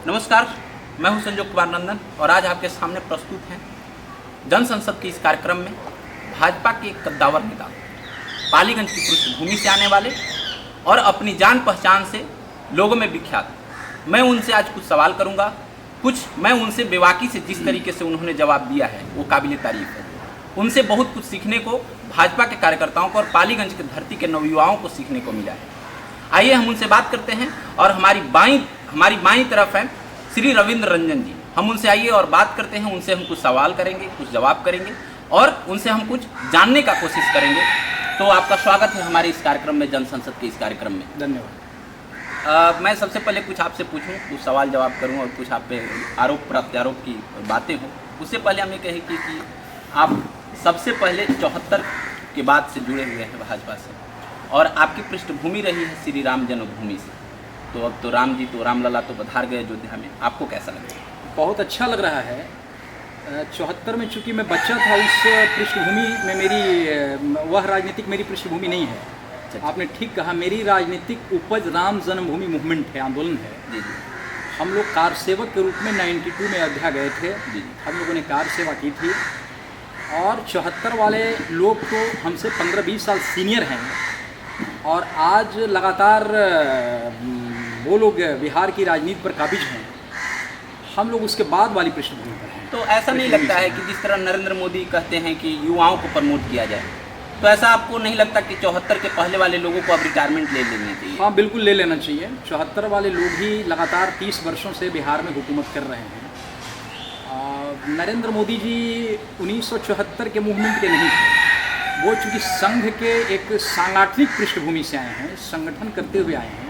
नमस्कार, मैं हूं संजोग कुमार नंदन और आज आपके सामने प्रस्तुत हैं जन संसद के इस कार्यक्रम में भाजपा के एक कद्दावर नेता, पालीगंज की पृष्ठभूमि से आने वाले और अपनी जान पहचान से लोगों में विख्यात। मैं उनसे आज कुछ सवाल करूंगा। मैं उनसे बेबाकी से जिस तरीके से उन्होंने जवाब दिया है वो काबिल तारीफ है। उनसे बहुत कुछ सीखने को भाजपा के कार्यकर्ताओं को और पालीगंज की धरती के नवयुवाओं को सीखने को मिला है। आइए हम उनसे बात करते हैं और हमारी बाईं तरफ हैं श्री रविंद्र रंजन जी। हम उनसे आइए और बात करते हैं। उनसे हम कुछ सवाल करेंगे, कुछ जवाब करेंगे और उनसे हम कुछ जानने का कोशिश करेंगे। तो आपका स्वागत है हमारे इस कार्यक्रम में, जन संसद के इस कार्यक्रम में। धन्यवाद। मैं सबसे पहले कुछ आपसे पूछूं, कुछ सवाल जवाब करूं और कुछ आप पे आरोप प्रत्यारोप की बातें हों। उससे पहले हम ये कहें कि आप सबसे पहले 74 के बाद से जुड़े हुए हैं भाजपा से और आपकी पृष्ठभूमि रही है श्री राम जन्मभूमि से। तो अब तो राम जी, तो रामलला तो पधार गए अयोध्या में। आपको कैसा लग रहा है? बहुत अच्छा लग रहा है। 74 में चूँकि मैं बच्चा था, उस पृष्ठभूमि में वह राजनीतिक मेरी पृष्ठभूमि नहीं है। आपने ठीक कहा, मेरी राजनीतिक उपज राम जन्मभूमि मूवमेंट है, आंदोलन है। जी जी। हम लोग कार सेवक के रूप में 92 में अयोध्या गए थे। जी। हम लोगों ने कार सेवा की थी और 74 वाले लोग तो हमसे 15-20 साल सीनियर हैं और आज लगातार वो लोग बिहार की राजनीति पर काबिज हैं। हम लोग उसके बाद वाली पृष्ठभूमि पर हैं। तो ऐसा नहीं लगता है कि जिस तरह नरेंद्र मोदी कहते हैं कि युवाओं को प्रमोट किया जाए, तो ऐसा आपको नहीं लगता कि 74 के पहले वाले लोगों को अब रिटायरमेंट ले लेनी चाहिए? हाँ, बिल्कुल ले लेना चाहिए। 74 वाले लोग ही लगातार 30 वर्षों से बिहार में हुकूमत कर रहे हैं। नरेंद्र मोदी जी 1974 के मूवमेंट के नहीं थे। वो चूँकि संघ के एक सांगठनिक पृष्ठभूमि से आए हैं, संगठन करते हुए आए हैं।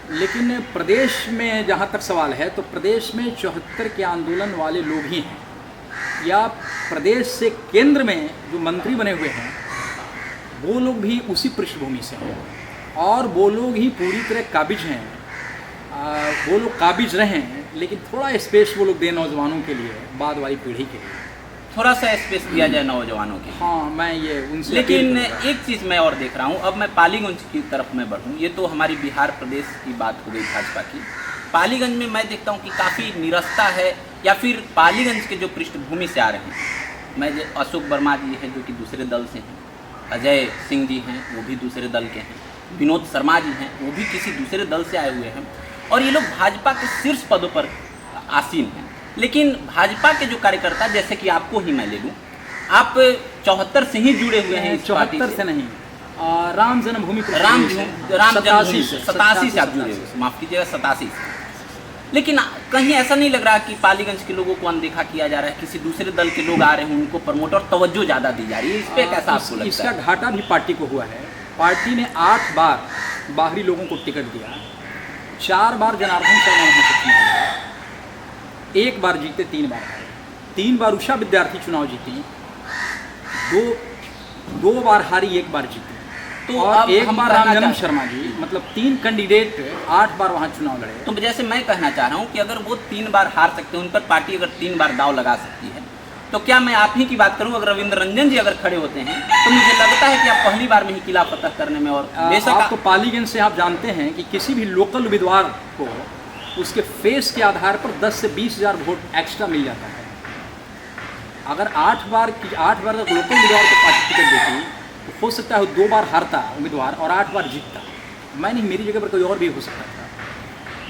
लेकिन प्रदेश में जहाँ तक सवाल है, तो प्रदेश में 74 के आंदोलन वाले लोग ही हैं, या प्रदेश से केंद्र में जो मंत्री बने हुए हैं वो लोग भी उसी पृष्ठभूमि से हैं और वो लोग ही पूरी तरह काबिज हैं। वो लोग काबिज रहे हैं, लेकिन थोड़ा स्पेस वो लोग दें नौजवानों के लिए, बाद वाली पीढ़ी के लिए थोड़ा सा स्पेस दिया जाए नौजवानों के लिए। हाँ, मैं ये उनसे लेकिन एक चीज़ मैं और देख रहा हूँ, अब मैं पालीगंज की तरफ मैं बढ़ूँ। ये तो हमारी बिहार प्रदेश की बात हो गई भाजपा की। पालीगंज में मैं देखता हूँ कि काफ़ी निरस्ता है, या फिर पालीगंज के जो पृष्ठभूमि से आ रहे हैं। मैं अशोक वर्मा जी हैं जो कि दूसरे दल से हैं, अजय सिंह जी हैं वो भी दूसरे दल के हैं, विनोद शर्मा जी हैं वो भी किसी दूसरे दल से आए हुए हैं और ये लोग भाजपा के शीर्ष पदों पर आसीन हैं। लेकिन भाजपा के जो कार्यकर्ता, जैसे कि आपको ही मैं ले लूँ, आप 74 से ही जुड़े हुए हैं। 74 से नहीं, राम जन्मभूमि 87 से आप जुड़े हुए, माफ़ कीजिएगा 87 से। लेकिन कहीं ऐसा नहीं लग रहा कि पालीगंज के लोगों को अनदेखा किया जा रहा है, किसी दूसरे दल के लोग आ रहे हैं उनको प्रमोट और तवज्जो ज़्यादा दी जा रही है? इस पर कैसा आपको लगता है? इसका घाटा भी पार्टी को हुआ है। पार्टी ने 8 बार बाहरी लोगों को टिकट दिया, 4 बार जनार्दन शर्मा वहाँ से चुनाव लड़ा, 1 बार जीते, 3 बार हारे। 3 बार उषा विद्यार्थी चुनाव जीती, 2 बार हारी, 1 बार जीती। तो और 1 बार रामजन्म शर्मा जी, मतलब 3 कैंडिडेट 8 बार वहाँ चुनाव लड़े। तो जैसे मैं कहना चाह रहा हूँ कि अगर वो 3 बार हार सकते हैं, उन पर पार्टी अगर 3 बार दाव लगा सकती है, तो क्या मैं आप ही की बात करूँ, अगर रविंद्र रंजन जी अगर खड़े होते हैं तो मुझे लगता है कि आप पहली बार में ही किला फतह करने में और बेशक आपको पालीगंज से आप जानते हैं कि किसी भी लोकल उम्मीदवार को उसके फेस के आधार पर 10 से 20 हज़ार वोट एक्स्ट्रा मिल जाता है। अगर 8 बार तक लोकल उम्मीदवार को पार्टी टिकट देती तो हो सकता है 2 बार हारता उम्मीदवार और 8 बार जीतता। मैं नहीं, मेरी जगह पर कोई और भी हो सकता था।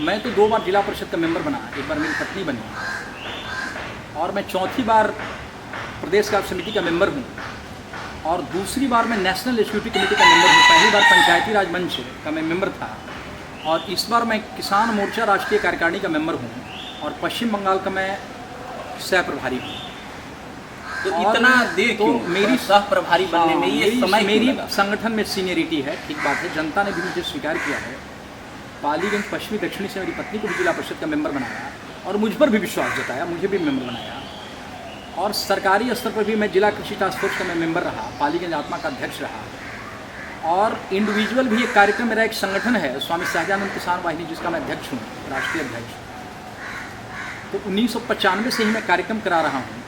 मैं तो 2 बार जिला परिषद का मेंबर बना, 1 बार मेरी पत्नी बनी और मैं 4थी बार प्रदेश कार्य समिति का मेंबर हूँ और दूसरी बार मैं नेशनल एक्जीक्यूटिव कमेटी का मेंबर हूँ। पहली बार पंचायती राज मंच का मैं मेंबर था और इस बार मैं किसान मोर्चा राष्ट्रीय कार्यकारिणी का मेंबर हूँ और पश्चिम बंगाल का मैं सह प्रभारी हूँ। तो इतना देर तो क्यों मेरी सह प्रभारी बनने में ये समय मेरी संगठन में सीनियरिटी है, ठीक बात है। जनता ने भी मुझे स्वीकार किया है। पालीगंज पश्चिमी दक्षिणी से मेरी पत्नी को भी जिला परिषद का मेंबर बनाया और मुझ पर भी विश्वास जताया, मुझे भी मेंबर बनाया। और सरकारी स्तर पर भी मैं जिला कृषि टास्क फोर्स का मैं मेंबर रहा, पालीगंज आत्मा का अध्यक्ष रहा। और इंडिविजुअल भी एक कार्यक्रम, मेरा एक संगठन है स्वामी शाहजानंद किसान वाहिनी, जिसका मैं अध्यक्ष हूँ, राष्ट्रीय अध्यक्ष। तो 1995 से ही मैं कार्यक्रम करा रहा हूँ।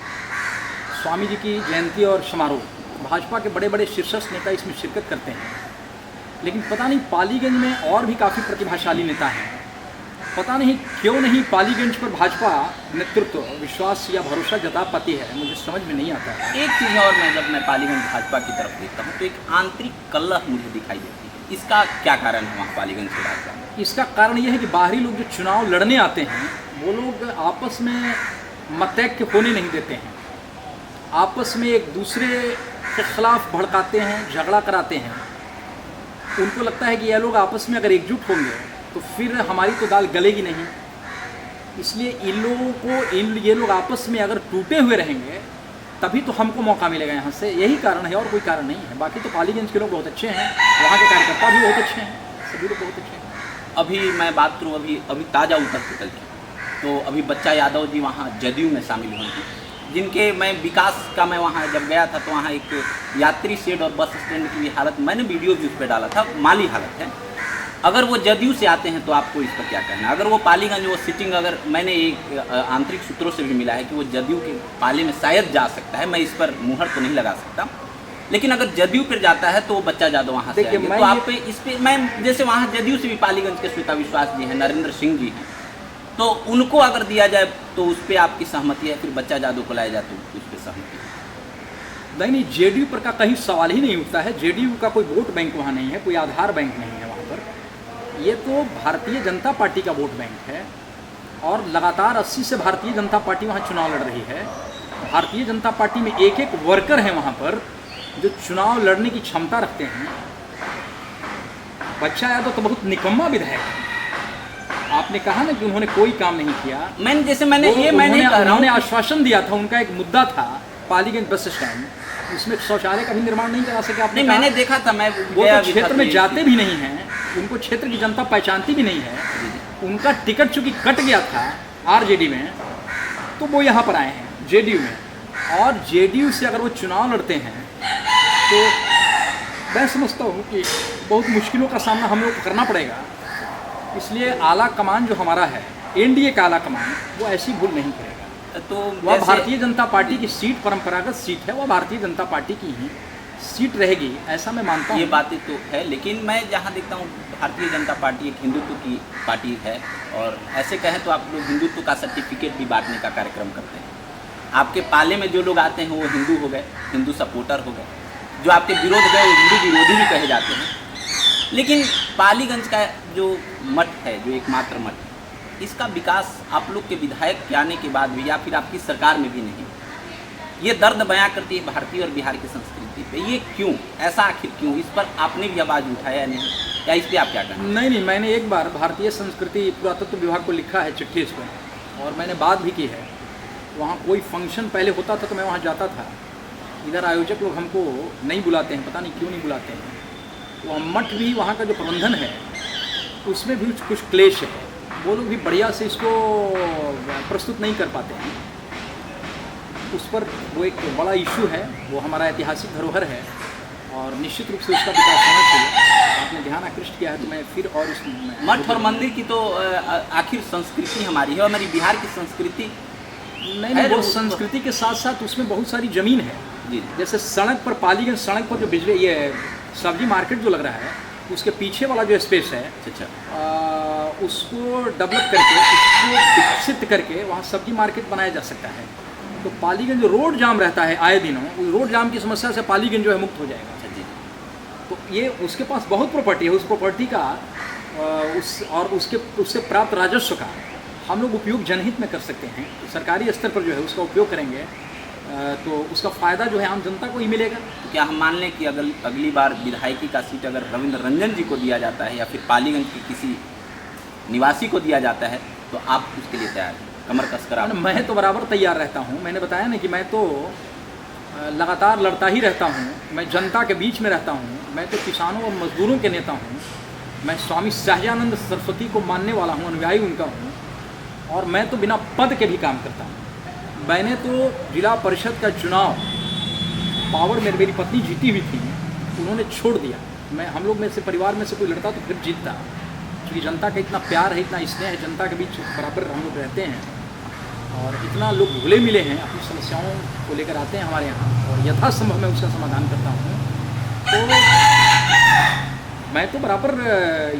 स्वामी जी की जयंती और समारोह, भाजपा के बड़े बड़े शीर्षस्थ नेता इसमें शिरकत करते हैं। लेकिन पता नहीं पालीगंज में और भी काफ़ी प्रतिभाशाली नेता हैं पता नहीं क्यों नहीं पालीगंज पर भाजपा नेतृत्व विश्वास या भरोसा जता पाती है, मुझे समझ में नहीं आता है। एक चीज़ और, मैं जब मैं पालीगंज भाजपा की तरफ देखता हूँ तो एक आंतरिक कलह मुझे दिखाई देती है। इसका क्या कारण है वहाँ पालीगंज के भाजपा में? इसका कारण यह है कि बाहरी लोग जो चुनाव लड़ने आते हैं वो लोग आपस में मतैक्य होने नहीं देते हैं, आपस में एक दूसरे के खिलाफ भड़काते हैं, झगड़ा कराते हैं। उनको लगता है कि ये लोग आपस में अगर एकजुट होंगे तो फिर हमारी तो दाल गलेगी नहीं, इसलिए इन लोगों को ये लोग आपस में अगर टूटे हुए रहेंगे तभी तो हमको मौका मिलेगा यहाँ से। यही कारण है और कोई कारण नहीं है। बाकी तो पालीगंज के लोग बहुत अच्छे हैं, वहाँ के कार्यकर्ता भी बहुत अच्छे हैं, सभी लोग बहुत अच्छे हैं। अभी मैं बात करूँ अभी ताज़ा उत्तर निकल की, तो अभी बच्चा यादव जी वहाँ जदयू में शामिल हुए थे, जिनके मैं विकास का मैं वहाँ जब गया था तो वहाँ एक यात्री शेड और बस स्टैंड की भी हालत, मैंने वीडियो भी उस पर डाला था, माली हालत है। अगर वो जदयू से आते हैं तो आपको इस पर क्या कहना है? अगर वो पालीगंज वो सिटिंग, अगर मैंने एक आंतरिक सूत्रों से भी मिला है कि वो जदयू के पाले में शायद जा सकता है, मैं इस पर मुहर तो नहीं लगा सकता, लेकिन अगर जदयू पर जाता है तो वो बच्चा यादव वहाँ से आएंगे। तो आप इस पर मैं जैसे वहाँ जदयू से भी पालीगंज के श्वेता विश्वास जी हैं, नरेंद्र सिंह जी हैं, तो उनको अगर दिया जाए तो उस पर आपकी सहमति है? फिर बच्चा यादव को लाया जाए तो उस पर सहमति है? नहीं, जेडीयू पर का कहीं सवाल ही नहीं उठता है। जेडीयू का कोई वोट बैंक वहाँ नहीं है, कोई आधार बैंक नहीं है वहाँ पर। ये तो भारतीय जनता पार्टी का वोट बैंक है और लगातार 80 से भारतीय जनता पार्टी वहाँ चुनाव लड़ रही है। भारतीय जनता पार्टी में एक एक वर्कर है वहाँ पर जो चुनाव लड़ने की क्षमता रखते हैं। बच्चा यादव तो बहुत निकम्मा विधायक है। आपने कहा ना कि उन्होंने कोई काम नहीं किया। मैं नहीं कह रहा हूं। उन्होंने आश्वासन दिया था, उनका एक मुद्दा था पालीगंज बस स्टैंड, उसमें शौचालय का भी निर्माण नहीं करा सके। आपने मैंने देखा था, मैं वो तो क्षेत्र में जाते भी नहीं हैं, उनको क्षेत्र की जनता पहचानती भी नहीं है। उनका टिकट चूंकि कट गया था आरजेडी में, तो वो यहाँ पर आए हैं जेडीयू में, और जेडीयू से अगर वो चुनाव लड़ते हैं तो मैं समझता हूँ कि बहुत मुश्किलों का सामना हम लोग को करना पड़ेगा। इसलिए आला कमान जो हमारा है, एनडीए का आला कमान, वो ऐसी भूल नहीं करेगा। तो वह भारतीय जनता पार्टी की सीट परंपरागत सीट है, वह भारतीय जनता पार्टी की ही सीट रहेगी, ऐसा मैं मानता हूँ। ये बातें तो है, लेकिन मैं जहाँ देखता हूँ भारतीय जनता पार्टी एक हिंदुत्व की पार्टी है, और ऐसे कहें तो आप लोग हिंदुत्व का सर्टिफिकेट भी बांटने का कार्यक्रम करते हैं। आपके पाले में जो लोग आते हैं वो हिंदू हो गए, हिंदू सपोर्टर हो गए, जो आपके विरोध गए वो हिंदू विरोधी भी कहे जाते हैं। लेकिन पालीगंज का जो मठ है, जो एकमात्र मठ है, इसका विकास आप लोग के विधायक के आने के बाद भी या फिर आपकी सरकार में भी नहीं। ये दर्द बयां करती है भारतीय और बिहार की संस्कृति पे। ये क्यों, ऐसा आखिर क्यों? इस पर आपने भी आवाज़ उठाया नहीं, या इस पर आप क्या कहना? नहीं, मैंने एक बार भारतीय संस्कृति पुरातत्व विभाग को लिखा है चिट्ठी इस पर, और मैंने बात भी की है। वहाँ कोई फंक्शन पहले होता था तो मैं वहाँ जाता था। इधर आयोजक लोग हमको नहीं बुलाते हैं, पता नहीं क्यों नहीं बुलाते हैं। वो मठ भी, वहाँ का जो प्रबंधन है उसमें भी कुछ क्लेश है, वो लोग भी बढ़िया से इसको प्रस्तुत नहीं कर पाते हैं। उस पर वो एक बड़ा इशू है, वो हमारा ऐतिहासिक धरोहर है और निश्चित रूप से उसका विकास होना चाहिए। आपने ध्यान आकृष्ट किया है तो मैं फिर और उस मठ और मंदिर की तो आखिर संस्कृति हमारी है, और हमारी बिहार की संस्कृति नहीं, वो संस्कृति के साथ साथ उसमें बहुत सारी ज़मीन है जी। जैसे सड़क पर, पालीगंज सड़क पर जो बिजली, ये सब्जी मार्केट जो लग रहा है, उसके पीछे वाला जो स्पेस है, अच्छा, उसको डेवलप करके, उसको विकसित करके वहाँ सब्जी मार्केट बनाया जा सकता है। तो पालीगंज जो रोड जाम रहता है आए दिनों, उस रोड जाम की समस्या से पालीगंज जो है मुक्त हो जाएगा। अच्छा जी। तो ये उसके पास बहुत प्रॉपर्टी है, उस प्रॉपर्टी का उससे प्राप्त राजस्व का हम लोग उपयोग जनहित में कर सकते हैं। तो सरकारी स्तर पर जो है उसका उपयोग करेंगे तो उसका फ़ायदा जो है आम जनता को ही मिलेगा। तो क्या हम मान लें कि अगर अगली बार विधायकी का सीट अगर रविंद्र रंजन जी को दिया जाता है या फिर पालीगंज की किसी निवासी को दिया जाता है तो आप उसके लिए तैयार हैं, कमर कसकर? मैं तो बराबर तैयार रहता हूँ। मैंने बताया ना कि मैं तो लगातार लड़ता ही रहता हूँ, मैं जनता के बीच में रहता हूँ, मैं तो किसानों और मजदूरों के नेता हूँ, मैं स्वामी सहजानंद सरस्वती को मानने वाला हूँ, अनुयायी उनका हूँ, और मैं तो बिना पद के भी काम करता हूँ। मैंने तो जिला परिषद का चुनाव पावर में मेरी पत्नी जीती हुई थी, उन्होंने छोड़ दिया। हम लोग में से परिवार में से कोई लड़ता तो फिर जीतता, क्योंकि जनता का इतना प्यार है, इतना स्नेह है, जनता के बीच बराबर हम लोग रहते हैं, और इतना लोग घुले मिले हैं, अपनी समस्याओं को लेकर आते हैं हमारे यहाँ, और यथासंभव मैं उसका समाधान करता हूँ। तो मैं तो बराबर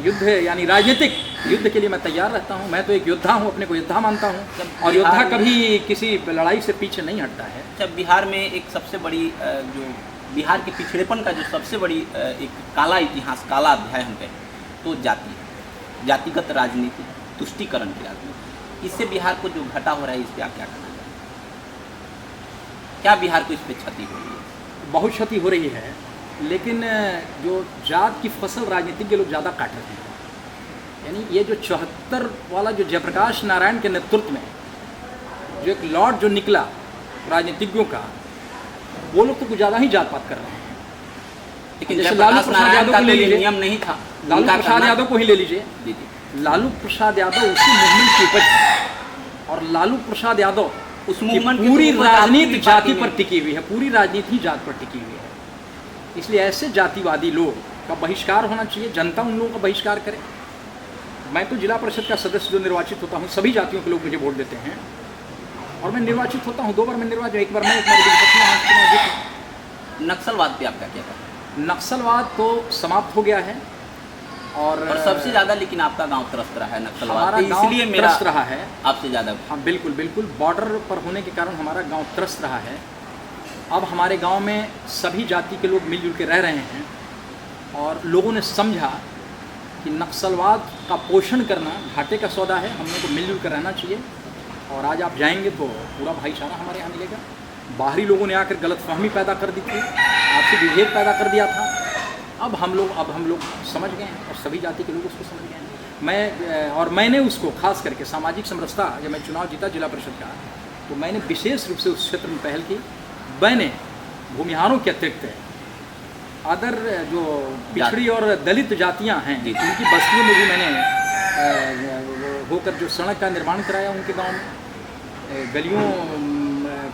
युद्ध यानी राजनीतिक युद्ध के लिए मैं तैयार रहता हूँ। मैं तो एक योद्धा हूँ, अपने को योद्धा मानता हूँ, और योद्धा कभी किसी लड़ाई से पीछे नहीं हटता है। जब बिहार में एक सबसे बड़ी जो बिहार के पिछड़ेपन का जो सबसे बड़ी एक काला इतिहास, काला अध्याय हम कहें तो जाति, जातिगत राजनीति, तुष्टीकरण की राजनीति, इससे बिहार को जो घटा हो रहा है, इस पर आप क्या कहना चाहेंगे? क्या बिहार को इस पर क्षति हो रही है? बहुत क्षति हो रही है, लेकिन जो जात की फसल राजनीतिज्ञ लोग ज़्यादा काट रहे हैं। यानी ये जो 74 वाला जो जयप्रकाश नारायण के नेतृत्व में जो एक लॉर्ड जो निकला राजनीतिज्ञों का, वो लोग तो कुछ ज़्यादा ही जात पात कर रहे हैं। लेकिन जैसे जयप्रकाश लालू प्रसाद नारायण यादव का को ले कोई लीजिए, नियम नहीं था। लालू उनका प्रसाद कहना- यादव को ही ले लीजिए। जी जी। लालू प्रसाद यादव उसी मूवमेंट की उपज है, और लालू प्रसाद यादव उस की मूवमेंट की पूरी तो राजनीति आपकी जाति पार्टी पर में- टिकी हुई है, पूरी राजनीति ही जात पर टिकी हुई है। इसलिए ऐसे जातिवादी लोग का बहिष्कार होना चाहिए, जनता उन लोगों का बहिष्कार करे। मैं तो जिला परिषद का सदस्य जो निर्वाचित होता हूँ, सभी जातियों के लोग मुझे वोट देते हैं, और मैं निर्वाचित होता हूँ 2 बार मैं निर्वाचित, एक बार मैं, एक बार नक्सलवाद पे आप क्या कहते हैं? नक्सलवाद तो समाप्त हो गया है, और सबसे ज़्यादा लेकिन आपका गांव त्रस्त रहा है नक्सलवाद हमारा पे, गांव इसलिए मेरा त्रस्त रहा है। आपसे ज़्यादा। हाँ बिल्कुल बिल्कुल, बॉर्डर पर होने के कारण हमारा गांव त्रस्त रहा है। अब हमारे गांव में सभी जाति के लोग मिलजुल के रह रहे हैं, और लोगों ने समझा कि नक्सलवाद का पोषण करना घाटे का सौदा है, हम लोग को मिलजुल कर रहना चाहिए। और आज आप जाएंगे तो पूरा भाईचारा हमारे यहाँ मिलेगा। बाहरी लोगों ने आकर गलतफहमी पैदा कर दी थी, आपसी विभेद पैदा कर दिया था। अब हम लोग समझ गए हैं, और सभी जाति के लोग उसको समझ गए हैं। मैंने उसको खास करके सामाजिक समरसता, जब मैं चुनाव जीता जिला परिषद का, तो मैंने विशेष रूप से उस क्षेत्र में पहल की। मैंने भूमिहारों के अतिरिक्त अदर जो पिछड़ी और दलित जातियां हैं, उनकी बस्तियों में भी मैंने होकर जो सड़क का निर्माण कराया, उनके गांव में गलियों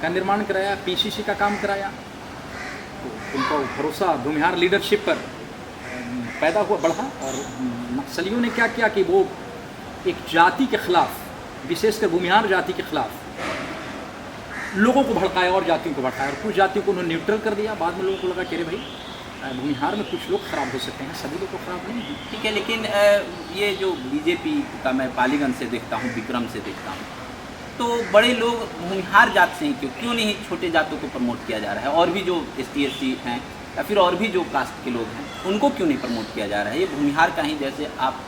का निर्माण कराया, पीसीसी का काम कराया। तो उनका भरोसा भूमिहार लीडरशिप पर पैदा हुआ, बढ़ा। और नक्सलियों ने क्या किया कि वो एक जाति के खिलाफ, विशेषकर भूमिहार जाति के खिलाफ लोगों को भड़काया और जातियों को भड़काया, और कुछ जातियों को उन्होंने न्यूट्रल कर दिया। बाद में लोगों को लगा कि अरे भाई भूमिहार में कुछ लोग खराब हो सकते हैं, सभी लोग तो खराब नहीं है। ठीक है, लेकिन ये जो बीजेपी का मैं पालीगंज से देखता हूँ, विक्रम से देखता हूँ, तो बड़े लोग भूमिहार जात से ही क्यों नहीं छोटे जातों को प्रमोट किया जा रहा है? और भी जो ST हैं या फिर और भी जो कास्ट के लोग हैं, उनको क्यों नहीं प्रमोट किया जा रहा है? ये भूमिहार का ही, जैसे आप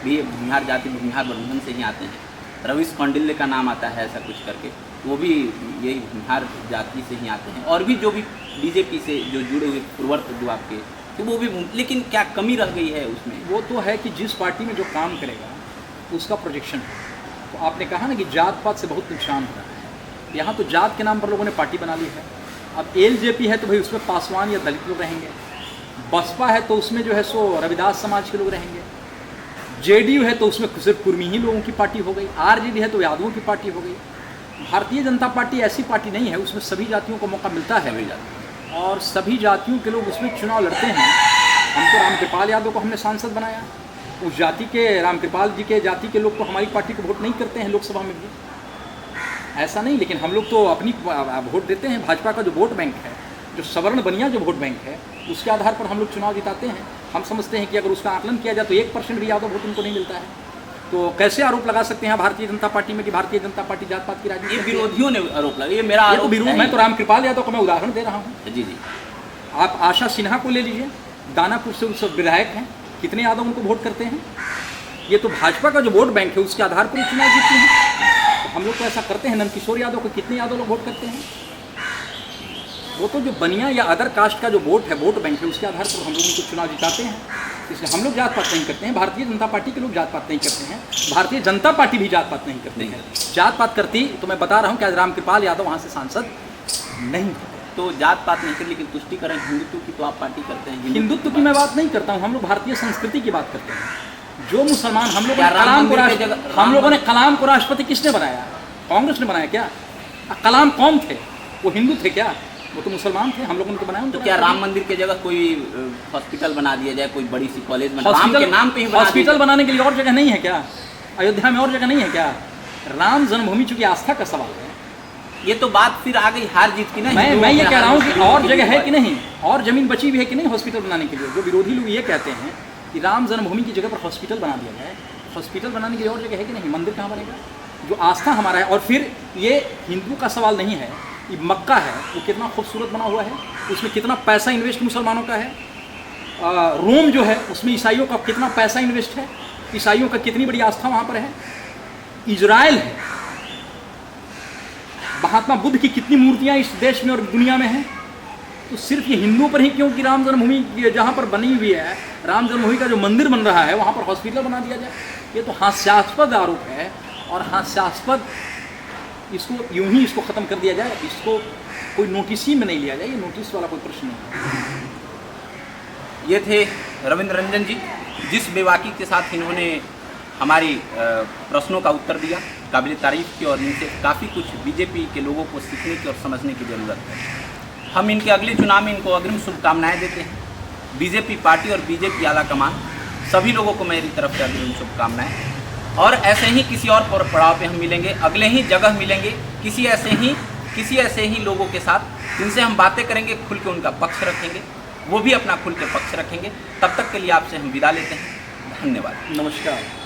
भी भूमिहार जाति, भूमिहार बंधन से ही आते हैं, रवीश कौंडिल्य का नाम आता है ऐसा कुछ करके, वो भी यही भूमिहार जाति से ही आते हैं। और भी जो भी बीजेपी से जो जुड़े हुए पूर्ववर्त जो आपके, तो वो भी, लेकिन क्या कमी रह गई है उसमें? वो तो है कि जिस पार्टी में जो काम करेगा उसका प्रोजेक्शन है। तो आपने कहा ना कि जात पात से बहुत नुकसान हो रहा है। यहाँ तो जात के नाम पर लोगों ने पार्टी बना ली है। अब LJP है तो भाई उसमें पासवान या दलित लोग रहेंगे, बसपा है तो उसमें जो है सो रविदास समाज के लोग रहेंगे, JDU है तो उसमें सिर्फ कुर्मी ही लोगों की पार्टी हो गई, RJD है तो यादवों की पार्टी हो गई। भारतीय जनता पार्टी ऐसी पार्टी नहीं है, उसमें सभी जातियों को मौका मिलता है, और सभी जातियों के लोग उसमें चुनाव लड़ते हैं। हमको रामकृपाल यादव को हमने सांसद बनाया, उस जाति के रामकृपाल जी के जाति के लोग तो हमारी पार्टी को वोट नहीं करते हैं लोकसभा में भी, ऐसा नहीं, लेकिन हम लोग तो अपनी वोट देते हैं। भाजपा का जो वोट बैंक है, जो सवर्ण बनिया जो वोट बैंक है, उसके आधार पर हम लोग चुनाव जिताते हैं। हम समझते हैं कि अगर उसका आकलन किया जाए तो 1% भी यादव वोट उनको नहीं मिलता है। तो कैसे आरोप लगा सकते हैं भारतीय जनता पार्टी में कि भारतीय जनता पार्टी जात पात की राजनीति? ये विरोधियों ने आरोप लगा, ये मेरा आरोप तो मैं तो रामकृपाल यादव को मैं उदाहरण दे रहा हूँ। जी जी। आप आशा सिन्हा को ले लीजिए, दानापुर से उस विधायक हैं, कितने यादव उनको वोट करते हैं? ये तो भाजपा का जो वोट बैंक है उसके आधार पर चुनाव जीतते हैं। तो हम लोग तो ऐसा करते हैं। नंदकिशोर यादव को कितने यादव लोग वोट करते हैं? वो तो जो बनिया या अदर कास्ट का जो वोट है, वोट बैंक है, उसके आधार पर हम लोग उनको चुनाव जिताते हैं। इसलिए हम लोग जात पात नहीं करते हैं, भारतीय जनता पार्टी के लोग जात पात नहीं करते हैं, भारतीय जनता पार्टी भी जात पात नहीं करते हैं। जात पात करती तो मैं बता रहा हूँ कि आज रामकृपाल यादव वहाँ से सांसद नहीं। तो जात पात नहीं कर, लेकिन तुष्टिकरण हिंदुत्व की तो आप पार्टी करते हैं। हिंदुत्व की मैं बात नहीं करता हूँ, हम लोग भारतीय संस्कृति की बात करते हैं। जो मुसलमान, हम लोगों ने कलाम को राष्ट्रपति किसने बनाया? कांग्रेस ने बनाया क्या? कलाम कौन थे? वो हिंदू थे क्या? वो तो मुसलमान थे, हम लोगों ने तो बनाया। तो क्या राम मंदिर की जगह कोई हॉस्पिटल बना दिया जाए, कोई बड़ी सी कॉलेज बना, राम के नाम पे ही हॉस्पिटल बनाने के लिए और जगह नहीं है क्या? अयोध्या में और जगह नहीं है क्या? राम जन्मभूमि चूंकि आस्था का सवाल है, ये तो बात फिर आ गई हार जीत की ना। मैं ये कह रहा हूँ कि और जगह है कि नहीं, और जमीन बची भी है कि नहीं हॉस्पिटल बनाने के लिए? जो विरोधी लोग ये कहते हैं कि राम जन्मभूमि की जगह पर हॉस्पिटल बना दिया जाए। हॉस्पिटल बनाने की और जगह है कि नहीं, मंदिर कहाँ बनेगा? जो आस्था हमारा है, और फिर ये हिंदू का सवाल नहीं है, ये मक्का है, वो कितना खूबसूरत बना हुआ है, उसमें कितना पैसा इन्वेस्ट मुसलमानों का है। रोम जो है उसमें ईसाइयों का कितना पैसा इन्वेस्ट है, ईसाइयों का कितनी बड़ी आस्था वहाँ पर है। इजराइल है, महात्मा बुद्ध की कितनी मूर्तियाँ इस देश में और दुनिया में हैं। तो सिर्फ ये हिंदुओं पर ही क्यों कि राम जन्मभूमि जहाँ पर बनी हुई है, राम जन्मभूमि का जो मंदिर बन रहा है वहाँ पर हॉस्पिटल बना दिया जाए? ये तो हास्यास्पद आरोप है, और हास्यास्पद, इसको यूं ही इसको ख़त्म कर दिया जाए, इसको कोई नोटिस ही में नहीं लिया जाए, ये नोटिस वाला कोई प्रश्न नहीं। ये थे रविंद्र रंजन जी, जिस बेबाकी के साथ इन्होंने हमारी प्रश्नों का उत्तर दिया, काबिल तारीफ़ की, और इनसे काफ़ी कुछ बीजेपी के लोगों को सीखने की और समझने की ज़रूरत है। हम इनके अगले चुनाव में इनको अग्रिम शुभकामनाएं देते हैं। बीजेपी पार्टी और बीजेपी आला कमान सभी लोगों को मेरी तरफ से अग्रिम शुभकामनाएं। और ऐसे ही किसी और पड़ाव पे हम मिलेंगे, अगले ही जगह मिलेंगे, किसी ऐसे ही लोगों के साथ जिनसे हम बातें करेंगे, खुल के उनका पक्ष रखेंगे, वो भी अपना खुल के पक्ष रखेंगे। तब तक के लिए आपसे हम विदा लेते हैं। धन्यवाद। नमस्कार।